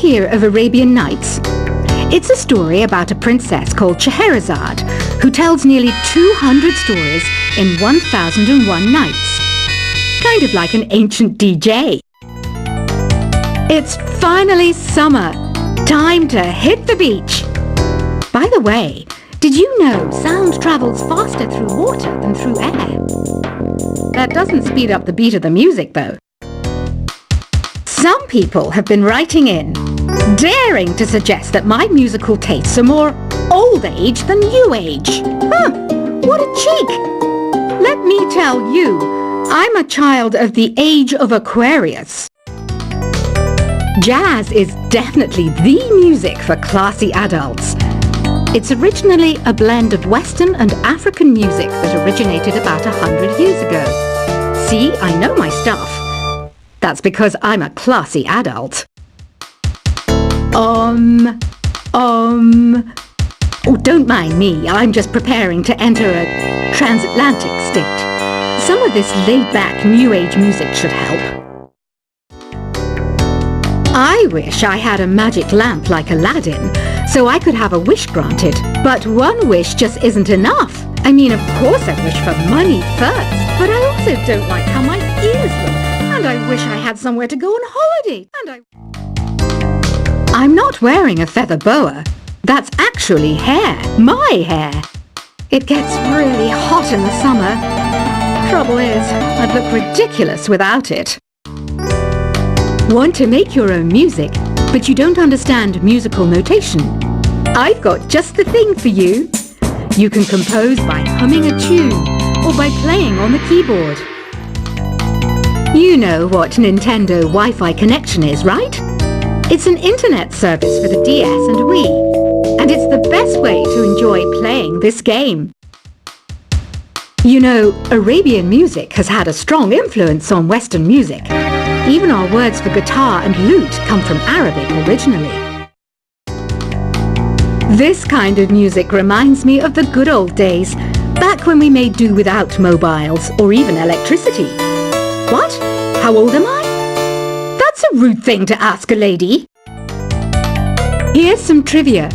hear of Arabian Nights? It's a story about a princess called Scheherazade who tells nearly 200 stories in 1001 nights. Kind of like an ancient DJ. It's finally summer. Time to hit the beach. By the way, did you know sound travels faster through water than through air? That doesn't speed up the beat of the music, though. Some people have been writing in, daring to suggest that my musical tastes are more old age than new age. Huh, what a cheek! Let me tell you, I'm a child of the age of Aquarius. Jazz is definitely the music for classy adults. It's originally a blend of Western and African music that originated about 100 years ago. See, I know my stuff. That's because I'm a classy adult. Oh, don't mind me. I'm just preparing to enter a transatlantic state. Some of this laid-back New Age music should help. I wish I had a magic lamp like Aladdin, so I could have a wish granted. But one wish just isn't enough. I mean, of course I wish for money first, but I also don't like how my ears look. And I wish I had somewhere to go on holiday. I'm not wearing a feather boa. That's actually hair. My hair. It gets really hot in the summer. Trouble is, I'd look ridiculous without it. Want to make your own music, but you don't understand musical notation? I've got just the thing for you. You can compose by humming a tune or by playing on the keyboard. You know what Nintendo Wi-Fi connection is, right? It's an internet service for the DS and Wii, and it's the best way to enjoy playing this game. You know, Arabian music has had a strong influence on Western music. Even our words for guitar and lute come from Arabic originally. This kind of music reminds me of the good old days, back when we made do without mobiles or even electricity. What? How old am I? That's a rude thing to ask a lady. Here's some trivia.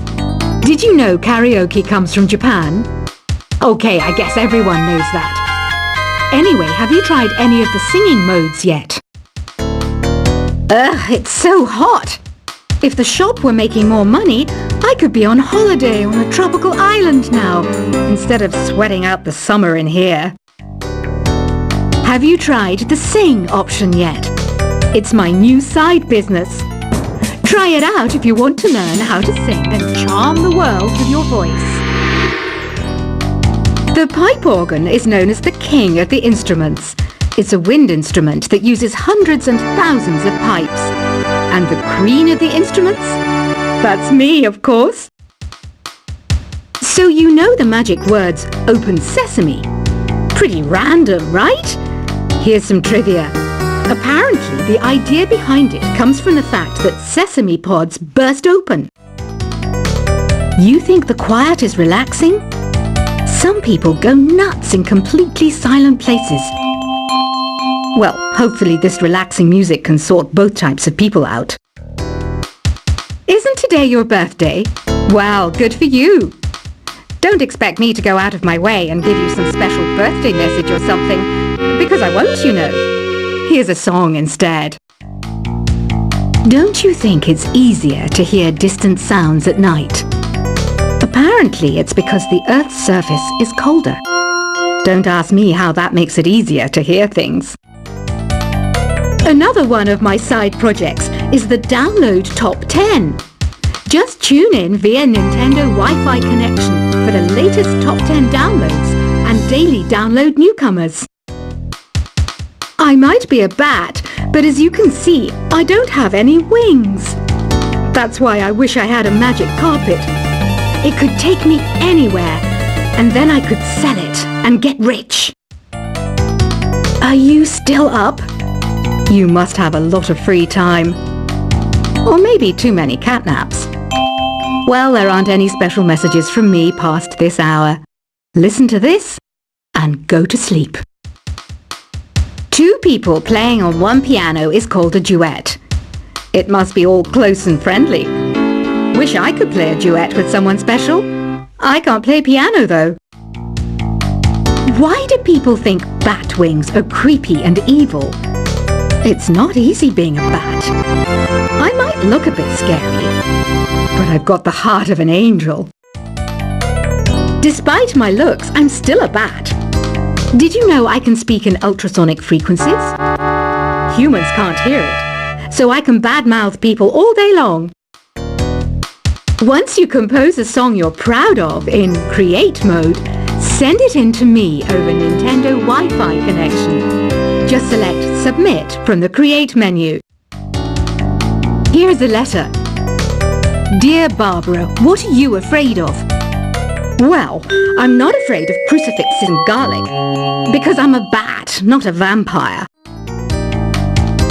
Did you know karaoke comes from Japan? Okay, I guess everyone knows that. Anyway, have you tried any of the singing modes yet? Ugh, it's so hot. If the shop were making more money, I could be on holiday on a tropical island now, instead of sweating out the summer in here. Have you tried the sing option yet? It's my new side business. Try it out if you want to learn how to sing and charm the world with your voice. The pipe organ is known as the king of the instruments. It's a wind instrument that uses hundreds and thousands of pipes. And the queen of the instruments? That's me, of course. So you know the magic words "Open Sesame." Pretty random, right? Here's some trivia. Apparently, the idea behind it comes from the fact that sesame pods burst open. You think the quiet is relaxing? Some people go nuts in completely silent places. Well, hopefully this relaxing music can sort both types of people out. Isn't today your birthday? Well, good for you. Don't expect me to go out of my way and give you some special birthday message or something, because I won't, you know. Here's a song instead. Don't you think it's easier to hear distant sounds at night? Apparently it's because the Earth's surface is colder. Don't ask me how that makes it easier to hear things. Another one of my side projects is the Download Top 10. Just tune in via Nintendo Wi-Fi connection for the latest Top 10 downloads and daily download newcomers. I might be a bat, but as you can see, I don't have any wings. That's why I wish I had a magic carpet. It could take me anywhere, and then I could sell it and get rich. Are you still up? You must have a lot of free time. Or maybe too many catnaps. Well, there aren't any special messages from me past this hour. Listen to this and go to sleep. Two people playing on one piano is called a duet. It must be all close and friendly. Wish I could play a duet with someone special. I can't play piano though. Why do people think bat wings are creepy and evil? It's not easy being a bat. I might look a bit scary, but I've got the heart of an angel. Despite my looks, I'm still a bat. Did you know I can speak in ultrasonic frequencies? Humans can't hear it, so I can badmouth people all day long. Once you compose a song you're proud of in Create mode, send it in to me over Nintendo Wi-Fi connection. Just select Submit from the Create menu. Here's a letter. Dear Barbara, what are you afraid of? Well, I'm not afraid of crucifixes and garlic, because I'm a bat, not a vampire.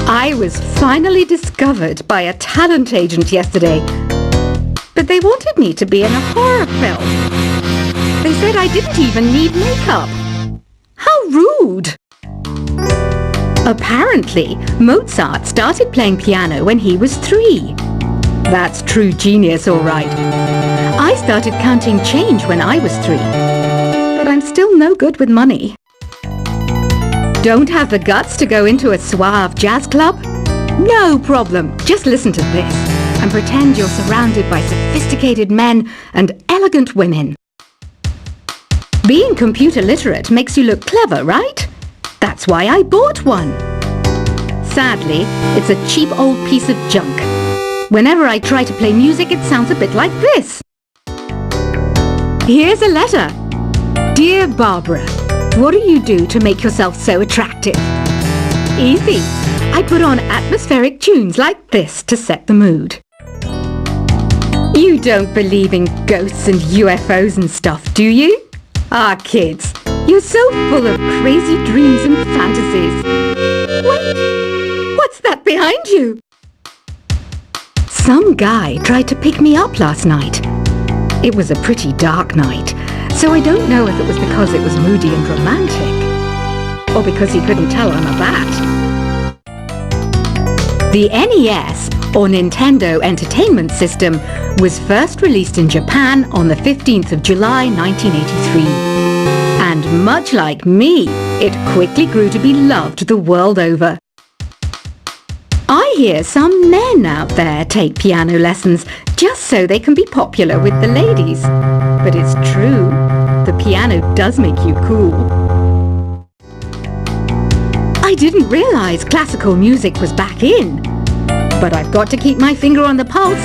I was finally discovered by a talent agent yesterday, but they wanted me to be in a horror film. They said I didn't even need makeup. How rude! Apparently, Mozart started playing piano when he was 3. That's true genius, all right. I started counting change when I was 3, but I'm still no good with money. Don't have the guts to go into a suave jazz club? No problem, just listen to this and pretend you're surrounded by sophisticated men and elegant women. Being computer literate makes you look clever, right? That's why I bought one. Sadly, it's a cheap old piece of junk. Whenever I try to play music, it sounds a bit like this. Here's a letter. Dear Barbara, what do you do to make yourself so attractive? Easy. I put on atmospheric tunes like this to set the mood. You don't believe in ghosts and UFOs and stuff, do you? Ah, kids, you're so full of crazy dreams and fantasies. Wait, what's that behind you? Some guy tried to pick me up last night. It was a pretty dark night, so I don't know if it was because it was moody and romantic, or because he couldn't tell I'm a bat. The NES, or Nintendo Entertainment System, was first released in Japan on the 15th of July 1983. And much like me, it quickly grew to be loved the world over. I hear some men out there take piano lessons just so they can be popular with the ladies. But it's true, the piano does make you cool. I didn't realize classical music was back in. But I've got to keep my finger on the pulse,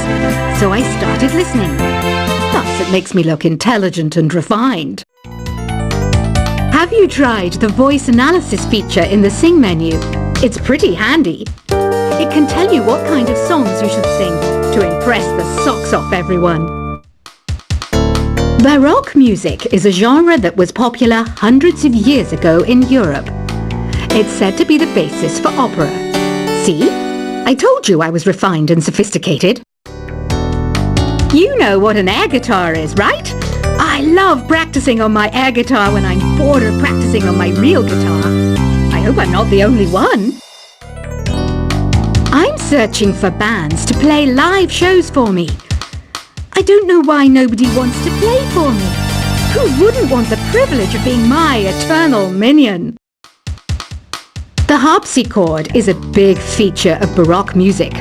so I started listening. Thus, it makes me look intelligent and refined. Have you tried the voice analysis feature in the Sing menu? It's pretty handy. It can tell you what kind of songs you should sing to impress the socks off everyone. Baroque music is a genre that was popular hundreds of years ago in Europe. It's said to be the basis for opera. See? I told you I was refined and sophisticated. You know what an air guitar is, right? I love practicing on my air guitar when I'm bored of practicing on my real guitar. I hope I'm not the only one. I'm searching for bands to play live shows for me. I don't know why nobody wants to play for me. Who wouldn't want the privilege of being my eternal minion? The harpsichord is a big feature of Baroque music.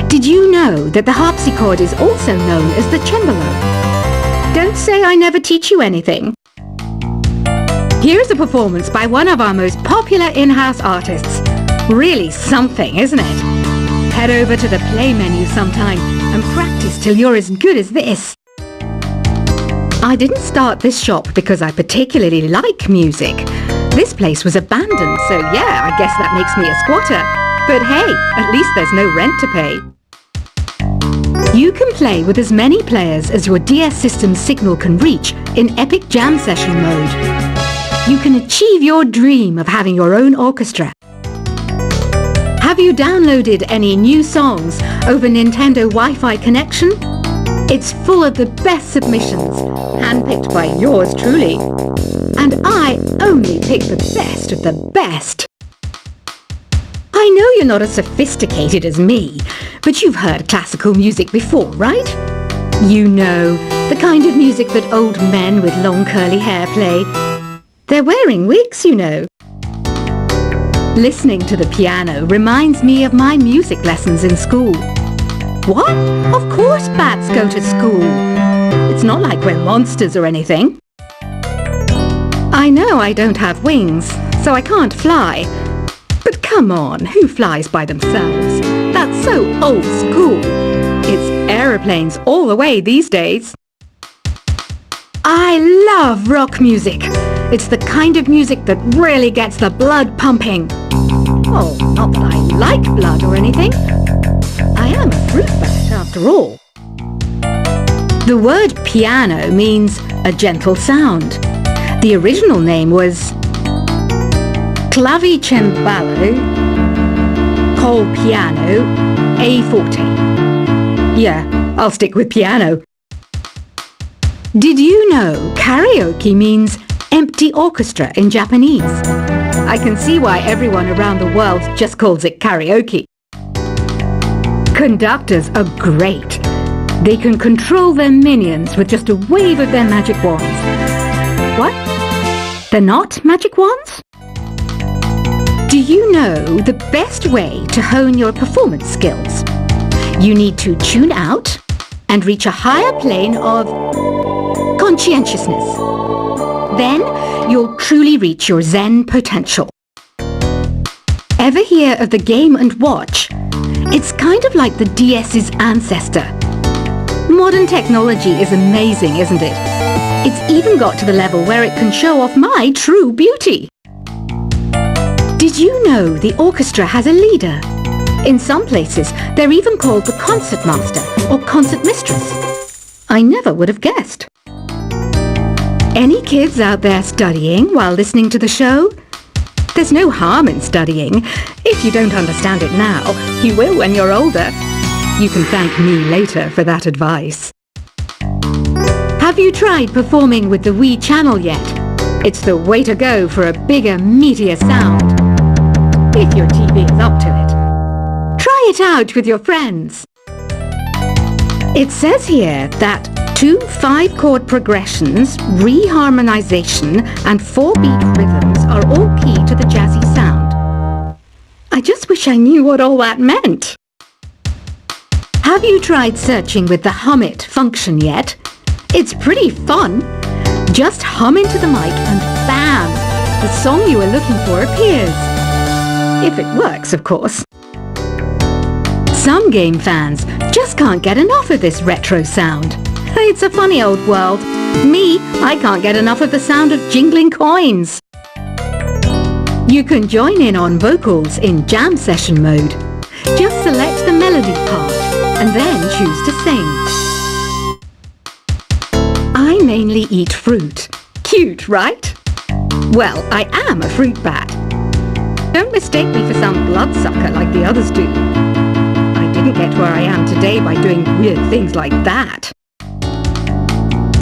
Did you know that the harpsichord is also known as the cembalo? Don't say I never teach you anything. Here's a performance by one of our most popular in-house artists. Really something, isn't it? Head over to the play menu sometime and practice till you're as good as this. I didn't start this shop because I particularly like music. This place was abandoned, so yeah, I guess that makes me a squatter. But hey, at least there's no rent to pay. You can play with as many players as your DS system's signal can reach in Epic Jam Session mode. You can achieve your dream of having your own orchestra. Have you downloaded any new songs over Nintendo Wi-Fi connection? It's full of the best submissions, handpicked by yours truly. And I only pick the best of the best. I know you're not as sophisticated as me, but you've heard classical music before, right? You know, the kind of music that old men with long curly hair play. They're wearing wigs, you know. Listening to the piano reminds me of my music lessons in school. What? Of course bats go to school. It's not like we're monsters or anything. I know I don't have wings, so I can't fly. But come on, who flies by themselves? That's so old school. It's aeroplanes all the way these days. I love rock music. It's the kind of music that really gets the blood pumping. Oh, not that I like blood or anything. I am a fruit bat after all. The word piano means a gentle sound. The original name was Clavicembalo col piano a forte. Yeah, I'll stick with piano. Did you know karaoke means empty orchestra in Japanese? I can see why everyone around the world just calls it karaoke. Conductors are great. They can control their minions with just a wave of their magic wands. What? They're not magic wands? Do you know the best way to hone your performance skills? You need to tune out and reach a higher plane of conscientiousness. Then you'll truly reach your Zen potential. Ever hear of the Game & Watch? It's kind of like the DS's ancestor. Modern technology is amazing, isn't it? It's even got to the level where it can show off my true beauty. Did you know the orchestra has a leader? In some places, they're even called the concertmaster or concertmistress. I never would have guessed. Any kids out there studying while listening to the show? There's no harm in studying. If you don't understand it now, you will when you're older. You can thank me later for that advice. Have you tried performing with the Wii channel yet? It's the way to go for a bigger, meatier sound. If your TV is up to it. Try it out with your friends. It says here that 2 5-chord progressions, reharmonization and 4-beat rhythms are all key to the jazzy sound. I just wish I knew what all that meant. Have you tried searching with the Hum It function yet? It's pretty fun. Just hum into the mic and bam! The song you were looking for appears. If it works, of course. Some game fans just can't get enough of this retro sound. It's a funny old world. Me, I can't get enough of the sound of jingling coins. You can join in on vocals in jam session mode. Just select the melody part and then choose to sing. I mainly eat fruit. Cute, right? Well, I am a fruit bat. Don't mistake me for some bloodsucker like the others do. I didn't get where I am today by doing weird things like that.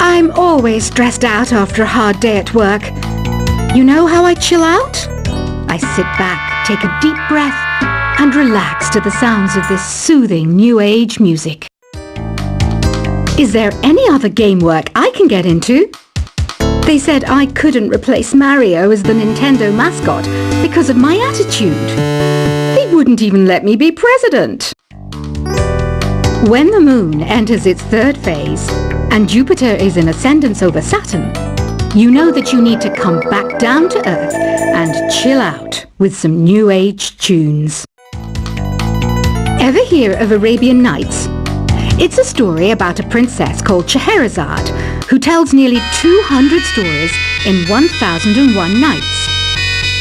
I'm always stressed out after a hard day at work. You know how I chill out? I sit back, take a deep breath, and relax to the sounds of this soothing new age music. Is there any other game work I can get into? They said I couldn't replace Mario as the Nintendo mascot because of my attitude. They wouldn't even let me be president. When the moon enters its 3rd phase and Jupiter is in ascendance over Saturn, you know that you need to come back down to Earth and chill out with some new age tunes. Ever hear of Arabian Nights? It's a story about a princess called Scheherazade who tells nearly 200 stories in 1001 nights.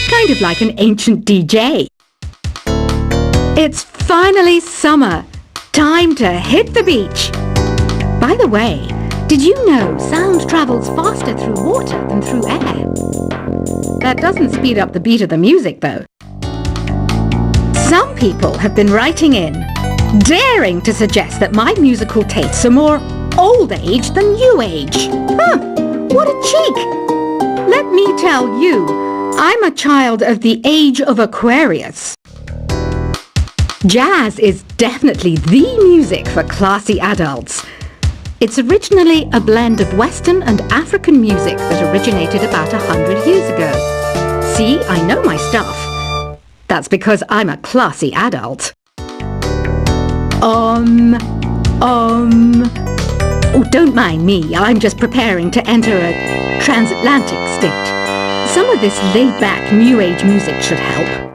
Kind of like an ancient DJ. It's finally summer. Time to hit the beach. By the way, did you know sound travels faster through water than through air? That doesn't speed up the beat of the music, though. Some people have been writing in, daring to suggest that my musical tastes are more old age than new age. Huh, what a cheek! Let me tell you, I'm a child of the age of Aquarius. Jazz is definitely the music for classy adults. It's originally a blend of Western and African music that originated about 100 years ago. See, I know my stuff. That's because I'm a classy adult. Oh, don't mind me. I'm just preparing to enter a transatlantic state. Some of this laid-back New Age music should help.